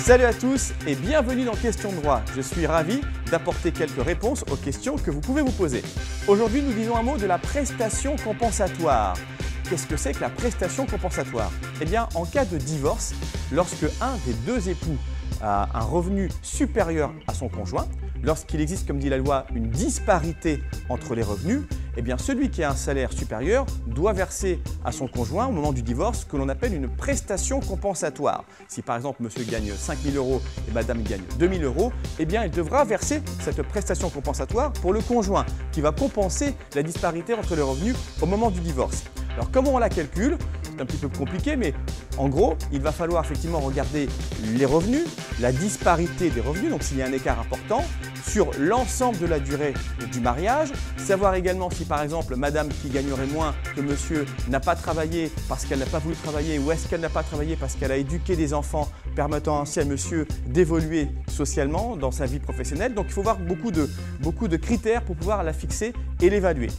Salut à tous et bienvenue dans Questions de droit. Je suis ravi d'apporter quelques réponses aux questions que vous pouvez vous poser. Aujourd'hui, nous disons un mot de la prestation compensatoire. Qu'est-ce que c'est que la prestation compensatoire? Eh bien, en cas de divorce, lorsque un des deux époux a un revenu supérieur à son conjoint, lorsqu'il existe, comme dit la loi, une disparité entre les revenus, eh bien, celui qui a un salaire supérieur doit verser à son conjoint au moment du divorce ce que l'on appelle une prestation compensatoire. Si par exemple monsieur gagne 5 000 € et madame gagne 2 000 €, eh bien il devra verser cette prestation compensatoire pour le conjoint qui va compenser la disparité entre les revenus au moment du divorce. Alors comment on la calcule? C'est un petit peu compliqué, mais en gros, il va falloir effectivement regarder les revenus, la disparité des revenus, donc s'il y a un écart important, sur l'ensemble de la durée du mariage, savoir également si par exemple madame qui gagnerait moins que monsieur n'a pas travaillé parce qu'elle n'a pas voulu travailler ou est-ce qu'elle n'a pas travaillé parce qu'elle a éduqué des enfants permettant ainsi à monsieur d'évoluer socialement dans sa vie professionnelle. Donc il faut voir beaucoup de critères pour pouvoir la fixer et l'évaluer.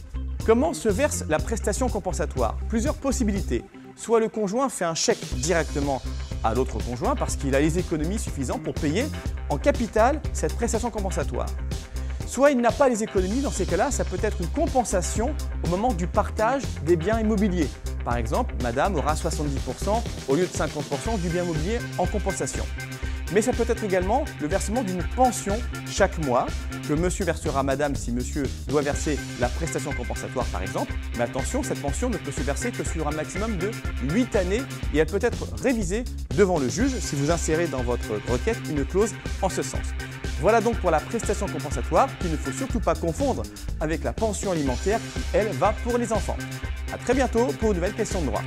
Comment se verse la prestation compensatoire? Plusieurs possibilités. Soit le conjoint fait un chèque directement à l'autre conjoint parce qu'il a les économies suffisantes pour payer en capital cette prestation compensatoire. Soit il n'a pas les économies, dans ces cas-là, ça peut être une compensation au moment du partage des biens immobiliers. Par exemple, madame aura 70% au lieu de 50% du bien immobilier en compensation. Mais ça peut être également le versement d'une pension chaque mois que monsieur versera à madame si monsieur doit verser la prestation compensatoire par exemple. Mais attention, cette pension ne peut se verser que sur un maximum de 8 années et elle peut être révisée devant le juge si vous insérez dans votre requête une clause en ce sens. Voilà donc pour la prestation compensatoire qu'il ne faut surtout pas confondre avec la pension alimentaire qui, elle, va pour les enfants. À très bientôt pour une nouvelle question de droit.